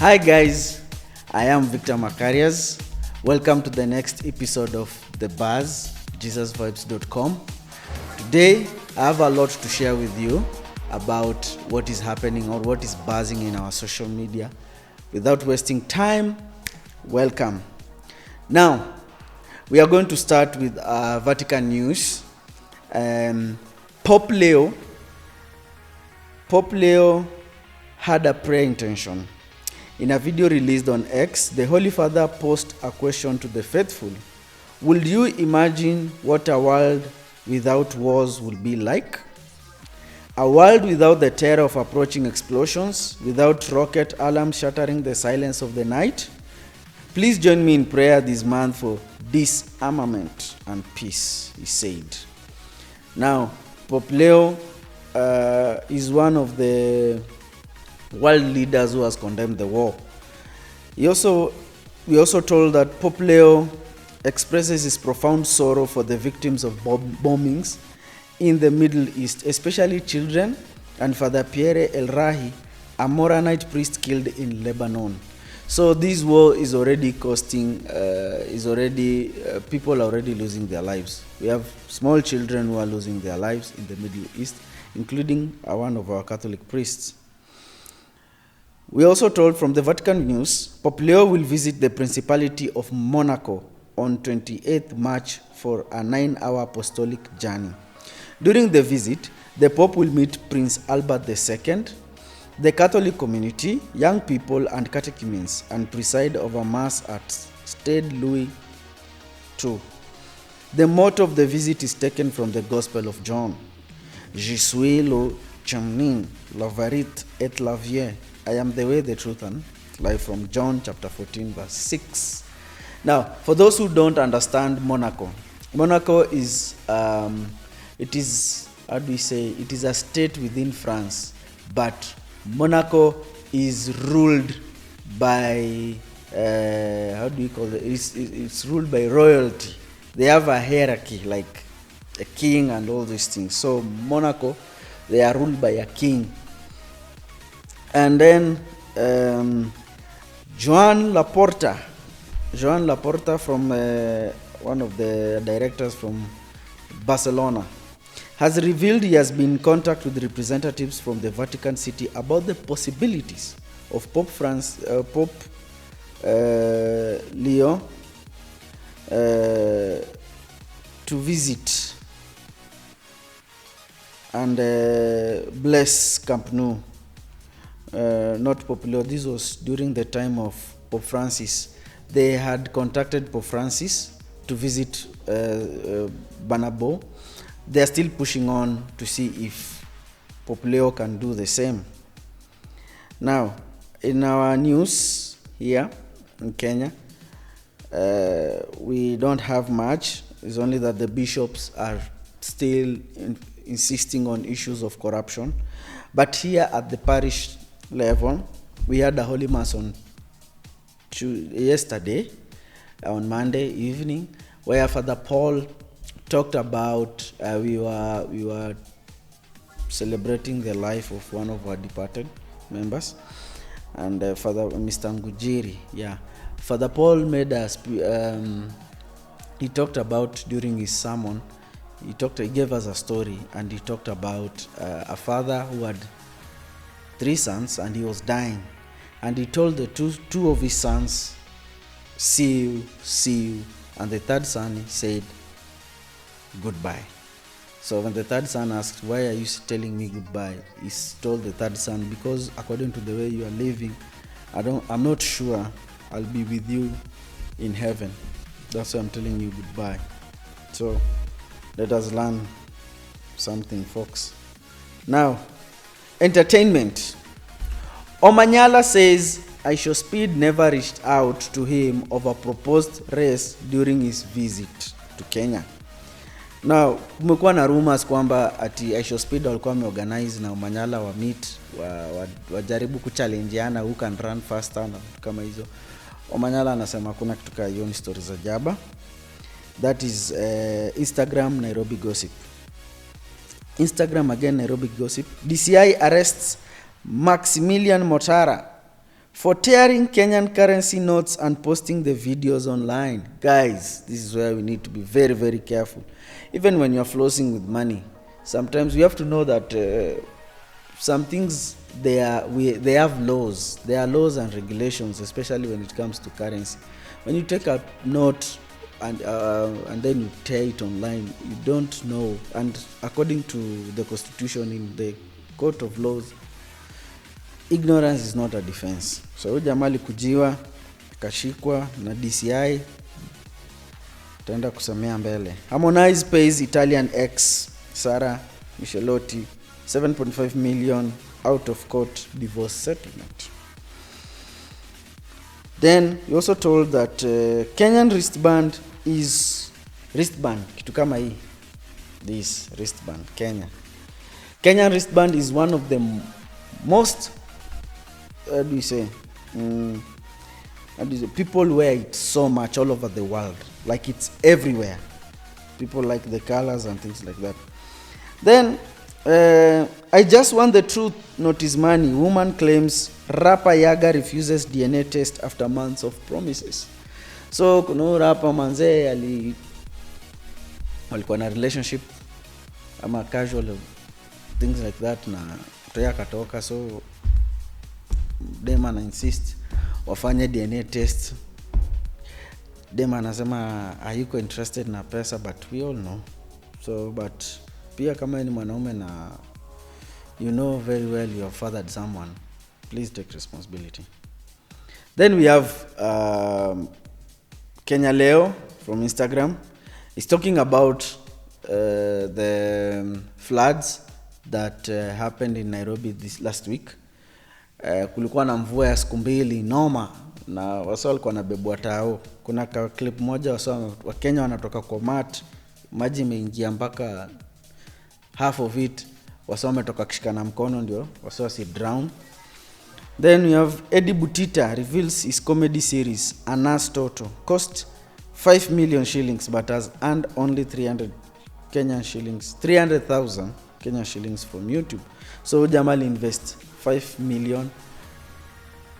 Hi guys, I am Victor Macarias. Welcome to the next episode of The Buzz, JesusVibes.com. Today, I have a lot to share with you about what is happening or what is buzzing in our social media. Without wasting time, welcome. Now, we are going to start with Vatican news. Pope Leo had a prayer intention. In a video released on X, the Holy Father posed a question to the faithful. Would you imagine what a world without wars would be like? A world without the terror of approaching explosions, without rocket alarms shattering the silence of the night? Please join me in prayer this month for disarmament and peace, he said. Now, Pope Leo is one of the world leaders who has condemned the war. We also told that Pope Leo expresses his profound sorrow for the victims of bombings in the Middle East, especially children, and Father Pierre El Rahi, a Moranite priest killed in Lebanon. So this war is already costing, people are already losing their lives. We have small children who are losing their lives in the Middle East, including one of our Catholic priests. We also told from the Vatican news, Pope Leo will visit the Principality of Monaco on 28th March for a 9-hour apostolic journey. During the visit, the Pope will meet Prince Albert II, the Catholic community, young people, and catechumens, and preside over Mass at Stade Louis II. The motto of the visit is taken from the Gospel of John. Je suis le chemin, la vérité et la vie. I am the way, the truth, and life, from John chapter 14, verse 6. Now, for those who don't understand Monaco is, it is a state within France, but Monaco is ruled by, it's ruled by royalty. They have a hierarchy, like a king and all these things. So Monaco, they are ruled by a king. And then Joan Laporta from one of the directors from Barcelona, has revealed he has been in contact with representatives from the Vatican City about the possibilities of Pope Leo to visit and bless Camp Nou. Not Pope Leo, this was during the time of Pope Francis. They had contacted Pope Francis to visit Bernabeu. They are still pushing on to see if Pope Leo can do the same. Now, in our news here in Kenya, we don't have much. It's only that the bishops are still insisting on issues of corruption. But here at the parish level, we had a Holy Mass on yesterday, on Monday evening, where Father Paul talked about, we were celebrating the life of one of our departed members, and Father Mr. Ngujiri. Father Paul made us. He talked about, during his sermon, he gave us a story, and he talked about a father who had 3 sons, and he was dying, and he told the two of his sons, see you, and the third son, he said, goodbye. So when the third son asked, why are you telling me goodbye? He told the third son, because according to the way you are living, I'm not sure I'll be with you in heaven. That's why I'm telling you goodbye. So let us learn something, folks. Now, entertainment. Omanyala says Aisha Speed never reached out to him over proposed race during his visit to Kenya. Now, kumekuwa na rumors kwamba ati Aisha Speed walikuwa wameorganize na Omanyala wa meet wajaribu kuchallengeana who can run faster na kama hizo. Omanyala anasema kuna kitu kama hiyo, ni stories za jaba. That is Instagram Nairobi Gossip. Instagram again Nairobi Gossip. DCI arrests Maximilian Motara for tearing Kenyan currency notes and posting the videos online. Guys, this is where we need to be very, very careful. Even when you're flossing with money, sometimes we have to know that some things, they have laws. There are laws and regulations, especially when it comes to currency. When you take a note and then you tear it online, you don't know. And according to the constitution in the court of laws, ignorance is not a defense. So huyu jamaa alikujiwa, kashikwa na DCI, taenda kusamea mbele. Harmonize pays Italian ex Sara Michelotti 7.5 million out of court divorce settlement. Then he also told that Kenyan wristband, kitu kama hii, this wristband, Kenyan wristband is one of the most, how do you say, people wear it so much all over the world, like it's everywhere. People like the colors and things like that. Then I just want the truth, not his money. Woman claims rapper Yaga refuses DNA test after months of promises. So kuna rapper manze walikuwa na relationship ama casual things like that, na toya katoka, so dem ana insist wafanye DNA test. Dem anasema hayuko interested na pesa, but we all know. So but pia kama ni mwanaume na you know very well you have fathered someone, please take responsibility. Then we have Kenya Leo from Instagram. He's talking about the floods that happened in Nairobi this last week. Kulikuwa na mvua ya siku mbili noma, na wasa walikuwa na bebwa tao. Kuna clip moja wasa wa Kenya wanatoka kwa mat, maji imeingia mpaka half of it, wasa wametoka kishikana mkono ndio wasa si drown. Then we have Eddie Butita reveals his comedy series Anas Toto cost 5 million shillings but has earned only 300,000 Kenyan shillings from YouTube. So Jamal invest 5 million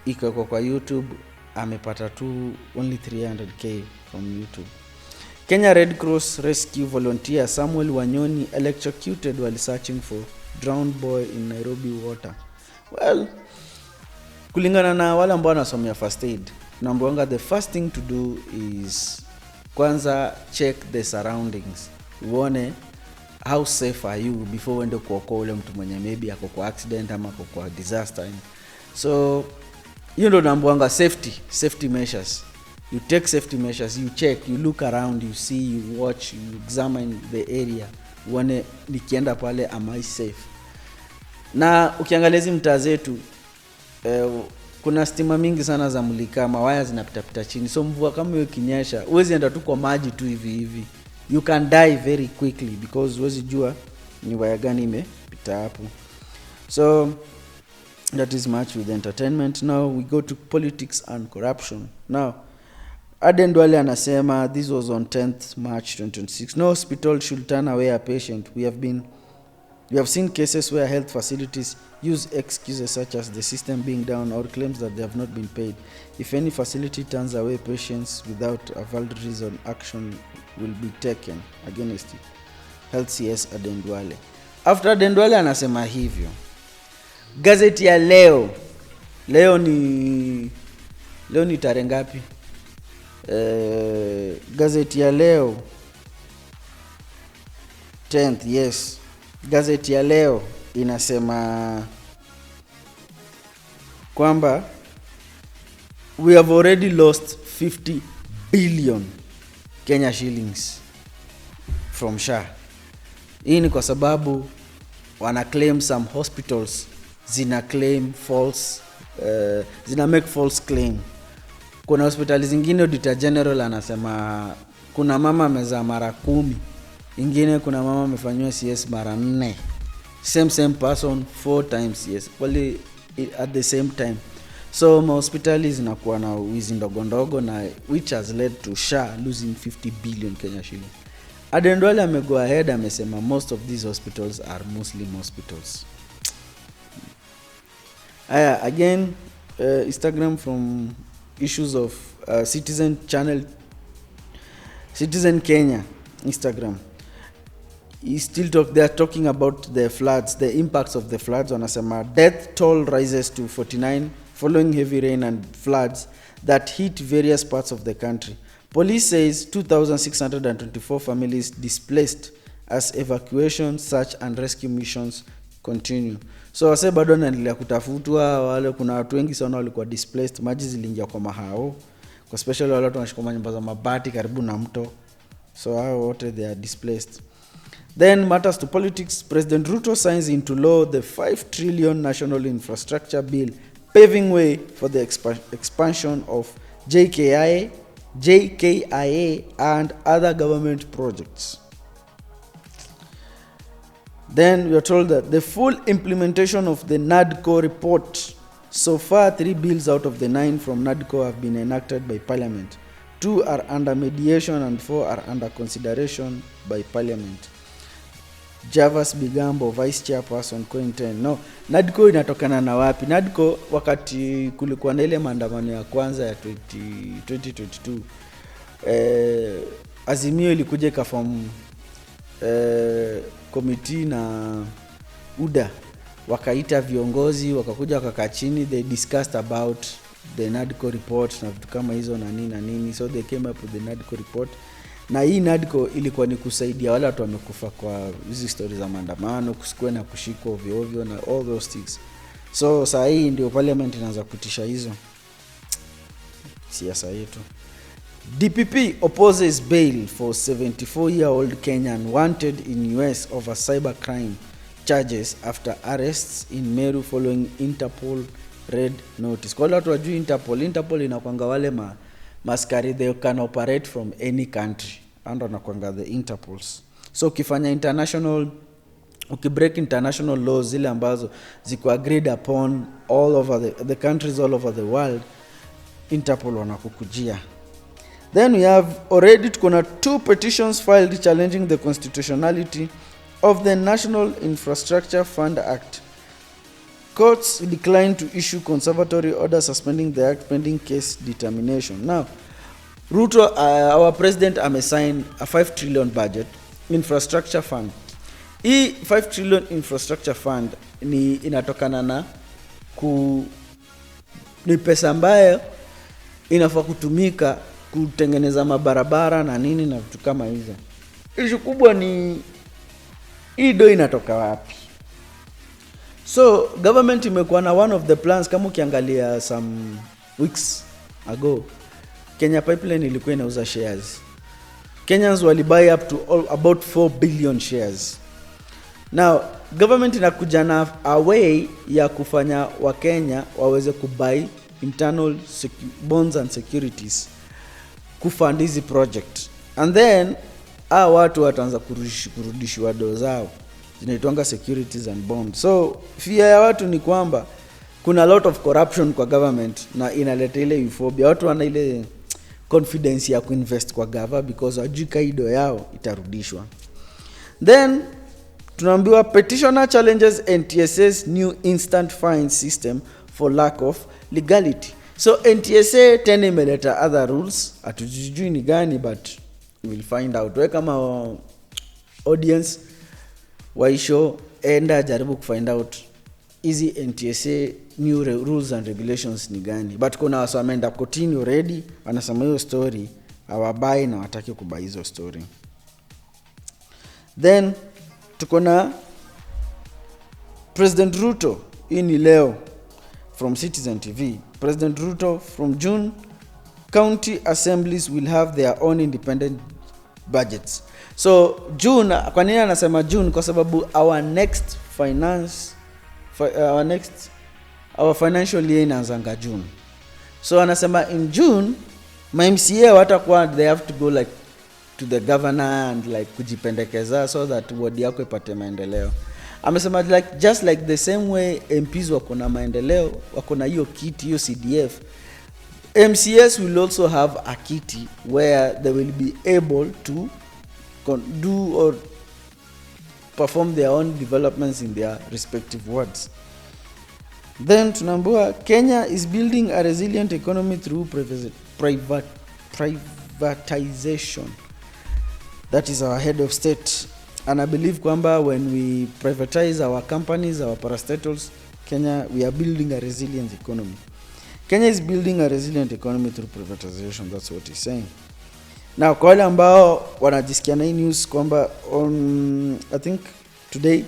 iko kwa YouTube, amepata tu only 300k from YouTube. Kenya Red Cross rescue volunteer Samuel Wanyoni electrocuted while searching for drowned boy in Nairobi water. Well, kulingana na wale ambao wanasomea first aid, naambiwanga the first thing to do is kwanza check the surroundings. Uone how safe are you before uende kuokoa ule mtu mwenye maybe ako kwa accident ama ako kwa disaster. So you ndo naambiwanga safety measures. You take safety measures, you check, you look around, you see, you watch, you examine the area. Uone nikienda pale am I safe. Na ukiangalia hizi mtaa zetu kuna stima mingi sana za mulika, mawaya zinapita chini. So mvua kama hiyo kinyesha, uwezi enda tu kwa maji tu hivi. You can die very quickly because uwezi jua ni waya gani imepita hapo. So that is much with entertainment. Now we go to politics and corruption. Now Aden Duale anasema this was on 10th March 2026. No hospital should turn away a patient. We have seen cases where health facilities use excuses such as the system being down or claims that they have not been paid. If any facility turns away patients without a valid reason, action will be taken against it. Health CS Aden Duale. After Aden Duale anasema hivyo, gazeti ya leo ni tarehe ngapi? Gazeti ya leo 10th, yes. Gazeti ya leo inasema kwamba we have already lost 50 billion Kenya shillings from SHA. Hii ni kwa sababu wana claim some hospitals zina claim false, zina make false claim. Kuna hospitali zingine Auditor General anasema kuna mama amezaa mara 10, ingine kuna mama amefanywa CS mara 4. Same person 4 times CS, wali at the same time. So hospitali zinakuwa na wizi ndogo na which has led to SHA losing 50 billion Kenya shillings. Aden Duale amego ahead amesema most of these hospitals are Muslim hospitals. Again Instagram from issues of Citizen channel, Citizen Kenya Instagram. They are talking about the floods, the impacts of the floods. Wanasema death toll rises to 49 following heavy rain and floods that hit various parts of the country. Police says 2,624 families displaced as evacuation, search and rescue missions continue. So wase bado wanaendelea kutafutwa, wale kuna watu wengi sana walikuwa displaced, maji ziliingia kwa mahao, kwa especially wale watu wanashikoma nyumba za mabati karibu na mto. So hao wote they are displaced. Then matters to politics. President Ruto signs into law the 5 trillion national infrastructure bill, paving way for the expansion of JKIA and other government projects. Then we are told that the full implementation of the NADCO report. So far, 3 bills out of the 9 from NADCO have been enacted by Parliament. 2 are under mediation and 4 are under consideration by Parliament. Javas Bigambo, Vice Chairperson, Cointen. No, NADCO inatokana na wapi? NADCO wakati kulikuwa na ile maandamano ya kwanza ya 2022. Azimio ilikuja ikaform committee na UDA. Wakaita viongozi, wakakuja wakakaa chini, they discussed about the NADCO report na vitu kama hizo na nini. So they came up with the NADCO report. Na hii NADCO ilikuwa ni kusaidia wale watu wamekufa kwa hizi stories za maandamano, kusikwe na kushikwa ovyo ovyo na all those things. So saa hii ndio parliament inaanza kutisha hizo siasa yetu. DPP opposes bail for 74-year-old Kenyan wanted in US over cybercrime charges after arrests in Meru following Interpol red notice. Kwa watu wajui Interpol inakuanga wale maskari, they can operate from any country. Ando nakuanga the Interpols. So ukifanya ukibreak international laws zile ambazo ziko agreed upon all over the countries all over the world, Interpol wanakukujia. Then we have already tukona 2 petitions filed challenging the constitutionality of the National Infrastructure Fund Act. Courts declined to issue conservatory order suspending the act pending case determination. Now, Ruto, our president, assigned a 5 trillion budget infrastructure fund. Hii 5 trillion infrastructure fund ni inatokana na ni pesa ambayo inafaa kutumika kutengeneza mabarabara na nini na vitu kama hizo. Issue kubwa ni hii do inatoka wapi? So government imekuwa na one of the plans, kama ukiangalia some weeks ago, Kenya Pipeline ilikuwa inauza shares. Kenyans walibuy up to about 4 billion shares. Now government inakuja na a way ya kufanya wa Kenya waweze kubuy internal bonds and securities kufund hizi project, and then watu wataanza kurudishwa do zao zinaitwanga securities and bonds. So fear ya watu ni kwamba kuna a lot of corruption kwa government na inaleta ile euphoria. Watu wana ile confidence ya kuinvest kwa gava because wajui kaido yao itarudishwa. Then tunaambiwa petitioner challenges NTSA's new instant fine system for lack of legality. So NTSA tena imeleta other rules, hatujui ni gani, but we'll find out. We kama audience waisho enda jaribu kufind out hizi NTSA new rules and regulations ni gani. But kuna watu wameenda kotini already, wanasema hiyo story hawabai na wataki kubai hizo story. Then tuko na President Ruto, hii ni leo from Citizen TV. President Ruto, from June, county assemblies will have their own independent budgets. So June, kwa nini anasema June? Kwa sababu our financial year inaanza June. So anasema in June, my MCA watakuwa they have to go like to the governor and like kujipendekeza so that ward yako ipate maendeleo. Amesema like just like the same way MPs wako na maendeleo, wako na hiyo kiti, hiyo CDF, MCS will also have a kiti where they will be able to do or perform their own developments in their respective wards. Then tunaambiwa Kenya is building a resilient economy through privatization. That is our head of state. And I believe kwamba when we privatize our companies, our parastatals, Kenya, we are building a resilient economy. Kenya is building a resilient economy through privatization. That's what he's saying. Now, kwa wale ambao wanajisikia na hii news kwamba on, I think today,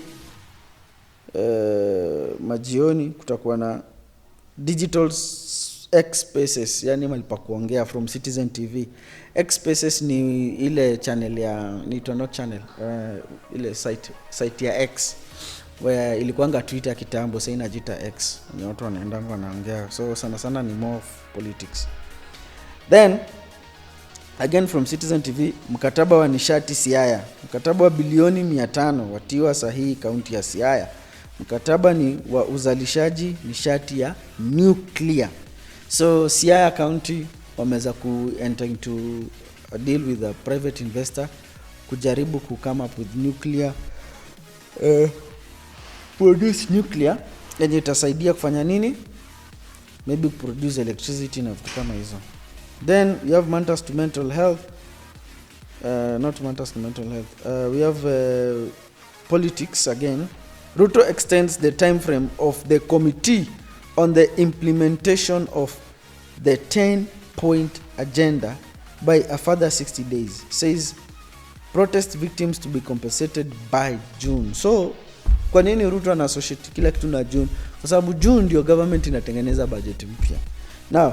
majioni kutakuwa na digital X Spaces, yani malipa kuongea from Citizen TV. X Spaces ni ile channel ya, not channel, ile site ya X, where ilikuanga Twitter kitambo, sasa inajiita X. Ni watu wanaenda wanaongea. So sana sana ni more of politics. Then again from Citizen TV, mkataba wa nishati Siaya. Mkataba wa bilioni 500 watiwa sahihi kaunti ya Siaya. Mkataba ni wa uzalishaji nishati ya nuclear. So Siaya County wameweza ku enter into a deal with a private investor kujaribu ku come up with nuclear, produce nuclear yenye itasaidia kufanya nini? Maybe produce electricity na vitu kama hizo. Then we have matters to mental health. Not matters to mental health. We have politics again. Ruto extends the time frame of the committee on the implementation of the 10-point agenda by a further 60 days. Says protest victims to be compensated by June. So kwa nini Ruto ana associate kila kitu na June? Kwa sababu June ndio government inatengeneza budget mpya. Now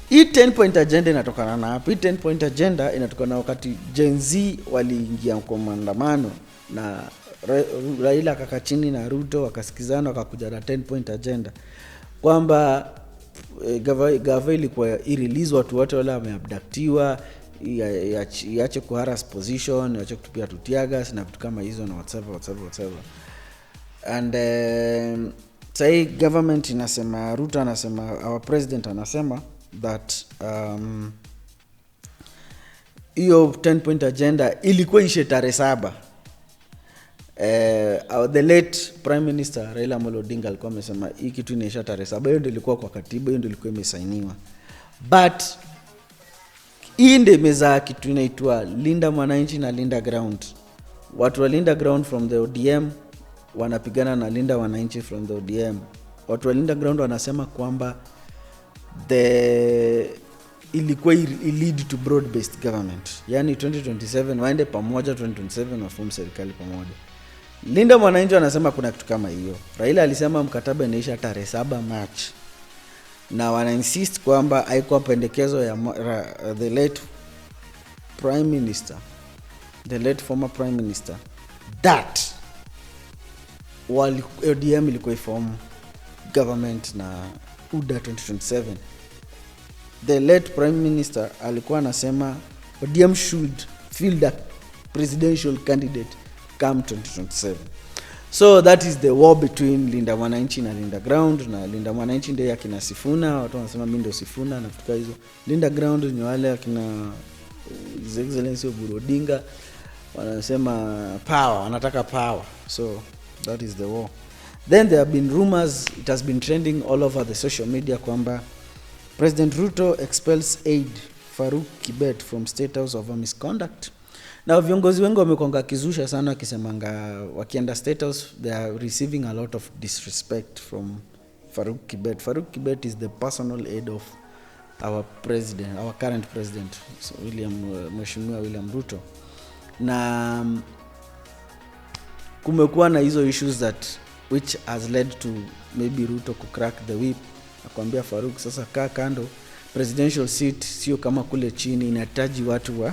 hii 10-point agenda inatokana na hapo. Hii 10-point agenda inatokana wakati Gen Z waliingia kwa maandamano na Raila kaka chini na Ruto wakasikizana wakakuja na 10-point agenda kwamba gava ilikuwa irelease watu wote wale wameabductiwa, iache kuharass position, iache kutupia tutiagas na vitu kama hizo na whatever. And say government inasema, Ruto anasema, our president anasema that hiyo 10-point agenda ilikuwa ishe tarehe 7. The late Prime Minister Raila Amolo Odinga alikuwa amesema hii kitu inaisha tarehe 7. Hiyo ndio ilikuwa kwa katiba, hiyo ndio ilikuwa imesainiwa. But hii ndio imezaa kitu inaitwa Linda Mwananchi na Linda Ground. Watu wa Linda Ground from the ODM wanapigana na Linda Mwananchi from the ODM. Watu wa Linda Ground wanasema kwamba ilikuwa lead to broad based government. Yani 2027 waende pamoja, 2027 waform serikali pamoja. Linda Mwananchi anasema kuna kitu kama hiyo. Raila alisema mkataba inaisha tarehe 7 March. Na wana insist kwamba haikuwa pendekezo ya the late Prime Minister, the late former Prime Minister, that ODM ilikuwa form government na UDA 2027. The late Prime Minister alikuwa anasema ODM should field a presidential candidate come 2027. So that is the war between Linda Mwananchi na Linda Ground. Na Linda Mwananchi ndio akina Sifuna, watu wanasema mimi ndio Sifuna na futuka hizo. Linda Ground ni wale akina His Excellency Oburu Odinga, wanasema power, wanataka power. So that is the war. Then there have been rumors, it has been trending all over the social media kwamba President Ruto expels aide Farouk Kibet from State House over misconduct. Na viongozi wengi wamekonga kizusha sana kisemanga wakienda State House they are receiving a lot of disrespect from Farouk Kibet. Farouk Kibet is the personal aide of our president, our current president, so Mheshimiwa William Ruto. Na kumekuwa na hizo issues that which has led to maybe Ruto ku crack the whip. Akwambia Farouk sasa kaa kando, presidential seat sio kama kule chini, inahitaji watu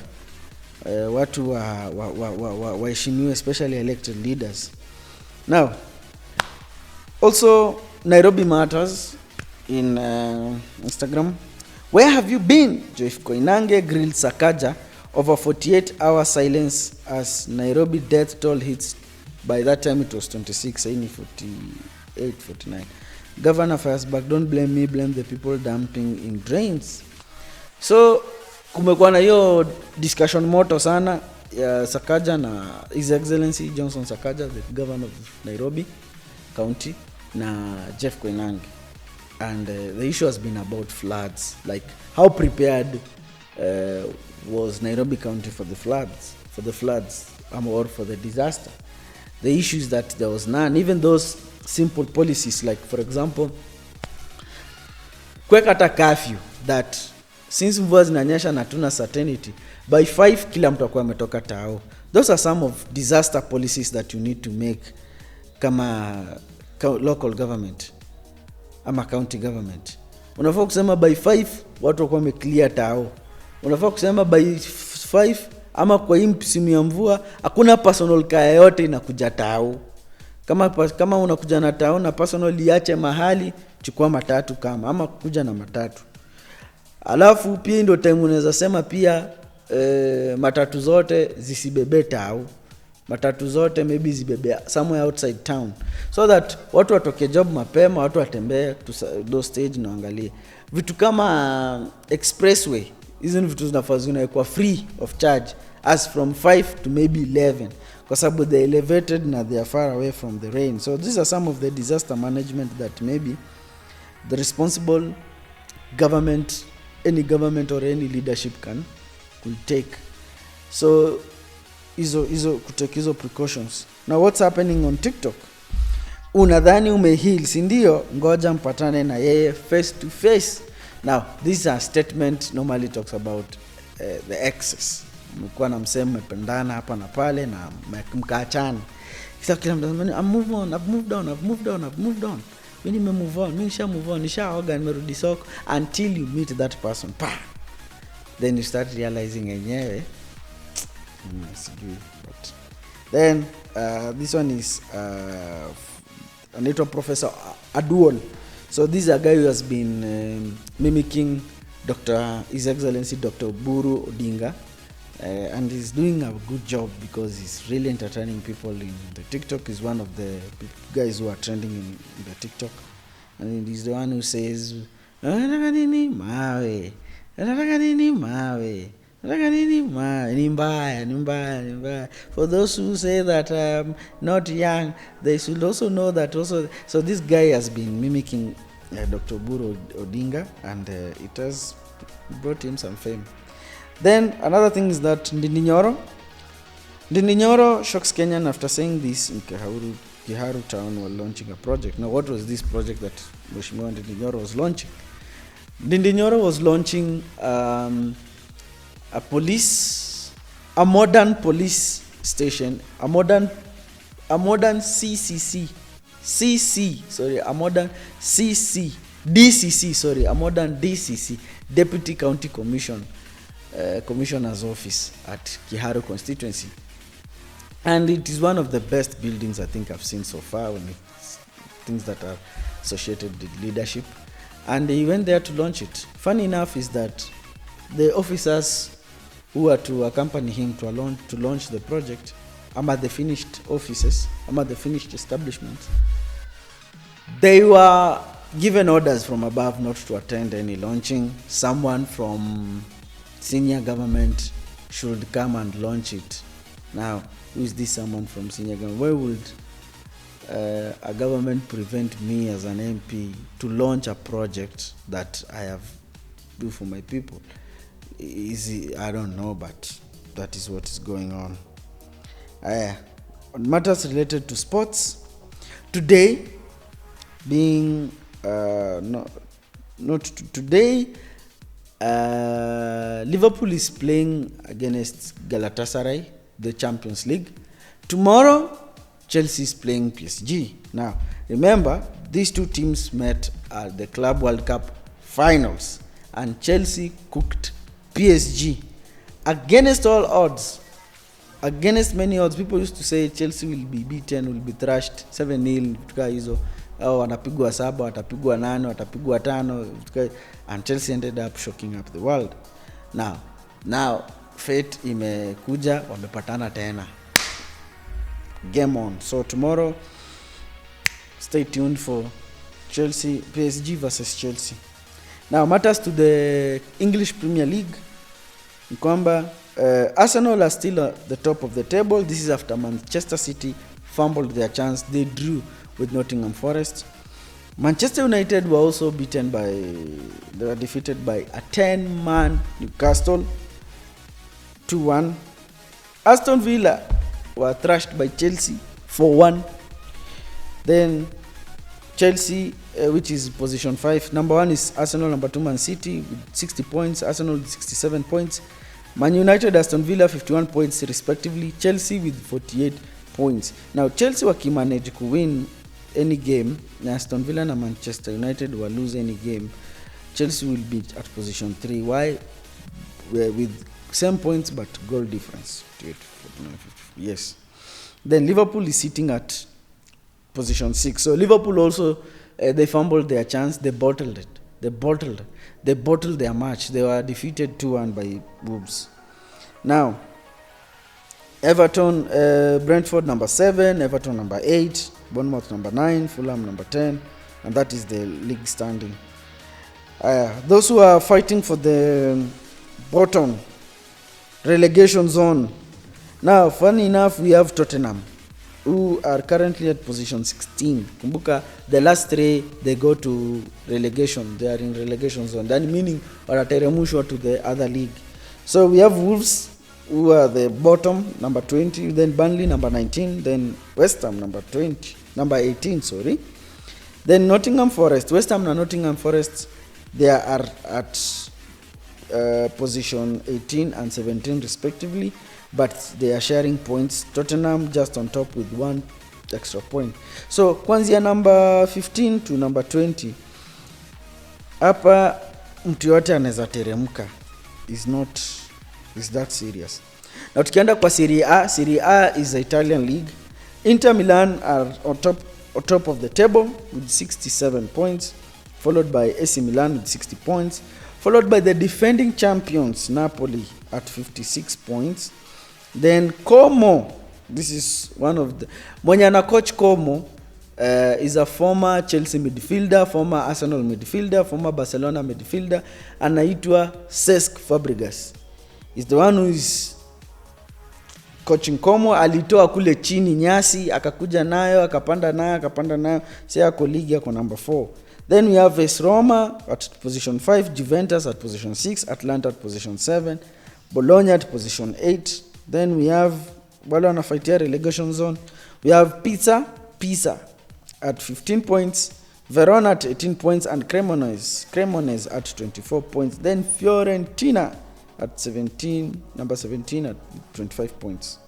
waheshimiwe, especially elected leaders. Now also Nairobi Matters in Instagram. Where have you been? Joyce Koinange grilled Sakaja over 48-hour silence as Nairobi death toll hits. By that time it was 26, 48, 49. Governor fires back, don't blame me, blame the people dumping in drains. So kumekuwa na hiyo discussion moto sana ya Sakaja na His Excellency Johnson Sakaja, the governor of Nairobi County. na Jeff Koinange, and the issue has been about floods, like how prepared was Nairobi County for the floods or for the disaster. The issue is that there was none. Even those simple policies, like for example, kuweka hata curfew that since mvua zinanyesha na tuna certainty by 5 kila mtu akwa ametoka tao. Those are some of disaster policies that you need to make kama local government ama county government. Unafaa kusema by 5 watu wakwa wameclear tao. Unafaa kusema by 5 ama kwa hii msimu ya mvua hakuna personal car yote inakuja tao. Kama unakuja na tao na personal iache mahali, chukua matatu kama ama kuja na matatu. Alafu pia ndio time unaweza sema pia matatu zote zisibebe tao. Matatu zote maybe zibebe somewhere outside town, so that watu watoke job mapema, watu watembee to those stage na angalie. Vitu kama expressway, hizo ni vitu zinafaa kwa free of charge as from 5 to maybe 11, kwa sababu they elevated na they are far away from the rain. So these are some of the disaster management that maybe the responsible government, any government or any leadership could take. So hizo kutake hizo precautions. Now what's happening on TikTok? Unadhani umeheal, si ndio? Ngoja mpatane na yeye face to face. Now this a statement normally talks about the excess. Mkuwa na msemo mependana hapa na pale na mkaachana. Kisa kila mtu anasema I've moved on. Mimi nimemove on, nishaoga, nimerudi soko, until you meet that person. Then you start realizing yenyewe but then this one is anaitwa Professor Aduol. So this is a guy who has been mimicking His Excellency Dr. Oburu Odinga, and he's doing a good job because he's really entertaining people in the TikTok. He's one of the guys who are trending in the TikTok, and he's the one who says ni mbaya. For those who say that I'm not young, they should also know that also. So this guy has been mimicking Dr. Oburu Odinga, and it has brought him some fame. Then another thing is that Ndindi Nyoro shocks Kenyan after saying this in Kiharu town were launching a project. Now what was this project that Mheshimiwa Ndindi Nyoro was launching? Ndindi Nyoro was launching a modern police station, a modern DCC, Deputy County Commissioner's Office at Kiharu constituency. And it is one of the best buildings I think I've seen so far when it's things that are associated with leadership. And he went there to launch it. Funny enough is that the officers who were to accompany him to launch the project, the finished offices, the finished establishments, they were given orders from above not to attend any launching. Someone from senior government should come and launch it. Now, who is this someone from senior government? Why would a government prevent me as an MP to launch a project that I have do for my people? I don't know, but that is what is going on. On matters related to sports, today being Liverpool is playing against Galatasaray, the Champions League. Tomorrow, Chelsea is playing PSG. Now, remember, these two teams met at the Club World Cup finals, and Chelsea cooked PSG against all odds. Against many odds. People used to say Chelsea will be beaten, will be thrashed 7-0, tuka hizo. Watapigwa 7, watapigwa 8, watapigwa 5, and Chelsea ended up shocking up the world. Now fate imekuja, wamepatana tena. Game on. So tomorrow, stay tuned for PSG versus Chelsea. Now matters to the English Premier League. Arsenal are still at the top of the table. This is after Manchester City fumbled their chance. They drew with Nottingham Forest. Manchester United were also beaten by, they were defeated by a 10-man Newcastle 2-1. Aston Villa were thrashed by Chelsea 4-1. Then Chelsea, which is position 5. Number 1 is Arsenal, number 2 Man City with 60 points, Arsenal with 67 points. Man United, Aston Villa 51 points respectively, Chelsea with 48 points. Now Chelsea wakimanage to win any game, Aston Villa na Manchester United will lose any game, Chelsea will be at position 3. Why? With same points but goal difference. Yes. Then Liverpool is sitting at position 6. So Liverpool also, they fumbled their chance. They bottled it. They bottled their match. They were defeated 2-1 by Wolves. Now, Everton, Brentford number 7, Everton number 8, Bournemouth number 9, Fulham number 10, and that is the league standing. Those who are fighting for the bottom relegation zone. Now, funny enough, we have Tottenham, who are currently at position 16. Kumbuka, the last 3, they go to relegation. They are in relegation zone. That meaning, wanateremshwa to the other league. So we have Wolves, who are the bottom, number 20. Then Burnley, number 19. Then West Ham, number 18. Sorry. Then Nottingham Forest. West Ham and Nottingham Forest, they are at position 18 and 17 respectively, but they are sharing points. Tottenham just on top with 1 extra point. So kuanzia number 15 to number 20, hapa mtu yote anaweza teremka. Is that serious. Now tukienda kwa Serie A is the Italian league. Inter Milan are on top of the table with 67 points, followed by AC Milan with 60 points, followed by the defending champions Napoli at 56 points. Then Como, this is one of the mwenye ana coach Como, is a former Chelsea midfielder, former Arsenal midfielder, former Barcelona midfielder, anaitwa Cesc Fabregas. Is the one who is coaching Como. Alitoa kule chini nyasi, akakuja nayo, akapanda nayo, sasa ako ligi yako number 4. Then we have AS Roma at position 5, Juventus at position 6, Atlanta at position 7, Bologna at position 8. Then we have wale wanafightia relegation zone. We have Pisa at 15 points, Verona at 18 points, and Cremonese at 24 points. Then Fiorentina at number 17 at 25 points.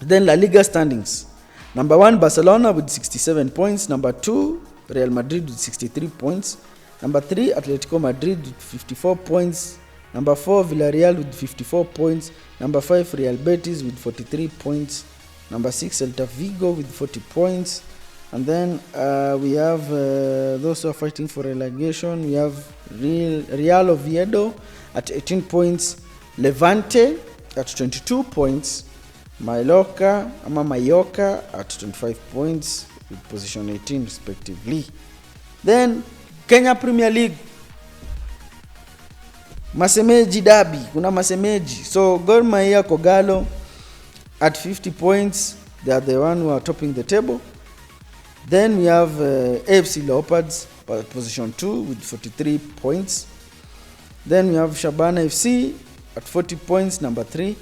Then La Liga standings. Number 1, Barcelona with 67 points. Number 2, Real Madrid with 63 points. Number 3, Atletico Madrid with 54 points. Number 4, Villarreal with 54 points. Number 5, Real Betis with 43 points. Number 6, Celta Vigo with 40 points. And then we have those who are fighting for relegation. We have Real Oviedo at 18 points. Levante at 22 points. Mallorca at 25 points with position 18 respectively. Then Kenya Premier League, Masemeji Derby, kuna Masemeji. So Gor Mahia Kogalo at 50 points. They are the one who are topping the table. Then we have AFC Leopards position 2 with 43 points. Then we have Shabana FC at 40 points, number 3.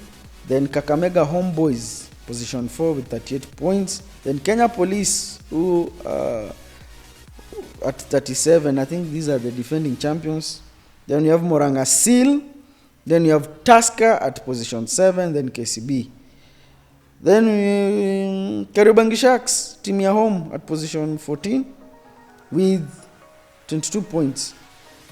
Then Kakamega Homeboys position 4 with 38 points. Then Kenya Police, who at 37. I think these are the defending champions. Then you have Moranga Seal. Then you have Tusker at position 7. Then KCB. Then Kariobangi Sharks, team ya home, at position 14 with 22 points.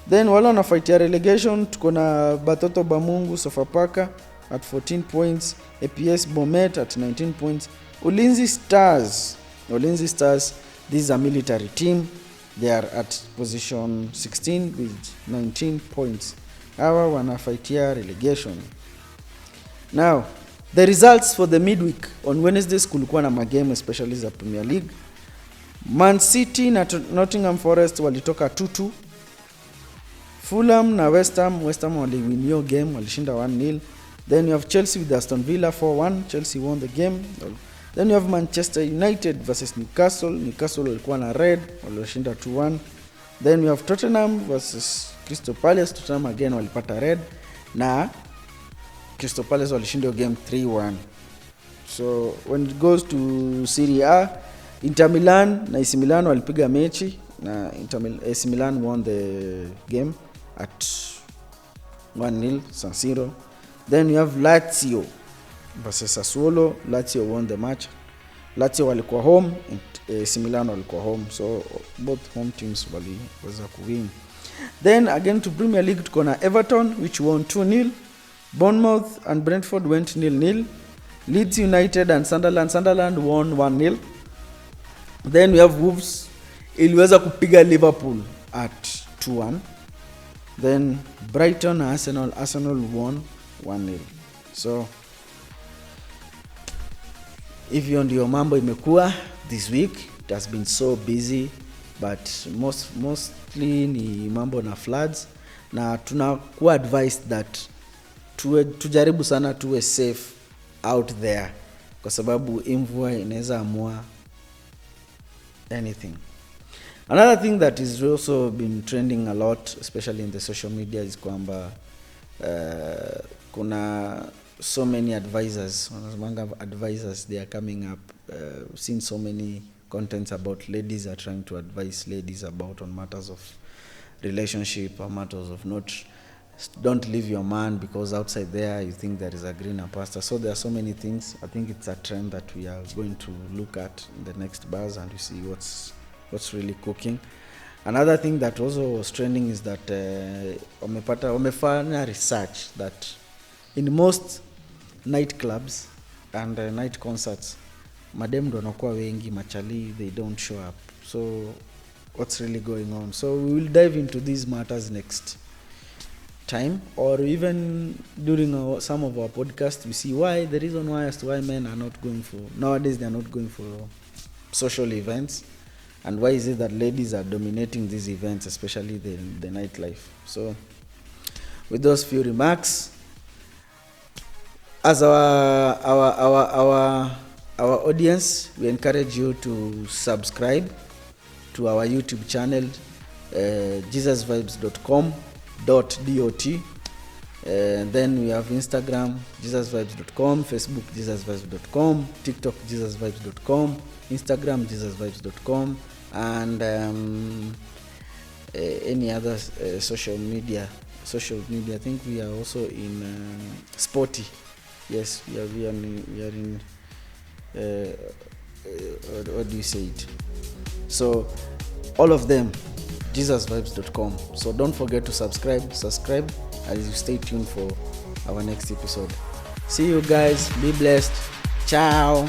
Then wale wanafightia relegation, tuko na Batoto Bamungu Sofapaka at 14 points, APS Bomet at 19 points. Ulinzi Stars, this is a military team. They are at position 16 with 19 points. Hawa wanafightia relegation. Now, the results for the midweek on Wednesdays kulikuwa na magame, especially za Premier League. Man City na Nottingham Forest walitoka 2-2. Fulham na West Ham waliwin hiyo game, walishinda 1-0. Then you have Chelsea with Aston Villa 4-1. Chelsea won the game. Then you have Manchester United versus Newcastle. Newcastle walikuwa na red, walioshinda 2-1. Then we have Tottenham versus Crystal Palace. Tottenham again walipata red na Crystal Palace walishinda game 3-1. So when it goes to Serie A, Inter Milan na AC Milan walipiga mechi na AC Milan won the game at 1-0 San Siro. Then you have Lazio versus Sassuolo. Lazio won the match. Lazio walikuwa home and AC Milan walikuwa home, so both home teams waliweza kuwin. Then again to Premier League tuko na Everton which won 2-0. Bournemouth and Brentford went 0-0. Leeds United and Sunderland won 1-0. Then we have Wolves iliweza kupiga Liverpool at 2-1. Then Brighton and Arsenal won 1-0. So hivyo ndio mambo imekuwa this week. It has been so busy, but mostly ni mambo na floods, na tunakuwa advised that tujaribu sana tuwe safe out there kwa sababu mvua inaweza amua anything. Another thing that is also been trending a lot, especially in the social media, is kwamba kuna so many advisors they are coming up, seen so many contents about ladies are trying to advise ladies about on matters of relationship or matters of don't leave your man because outside there you think there is a greener pasture. So there are so many things. I think it's a trend that we are going to look at in the next bars and we see what's really cooking. Another thing that also was trending is that wamefanya research that in most night clubs and night concerts, madem ndo wanakuwa wengi, machali they don't show up. So what's really going on? So we will dive into these matters next time, or even during some of our podcasts we see why the reason why as to why men are not going for nowadays, they are not going for social events, and why is it that ladies are dominating these events, especially the nightlife. So with those few remarks, as our audience, we encourage you to subscribe to our YouTube channel, jesusvibes.com.dot. Then we have Instagram, jesusvibes.com, Facebook, jesusvibes.com, TikTok, jesusvibes.com, Instagram, jesusvibes.com, and any other social media. I think we are also in Sporty. Yes, we are in what do you say it? So all of them, jesusvibes.com. So don't forget to subscribe as you stay tuned for our next episode. See you guys, be blessed. Ciao.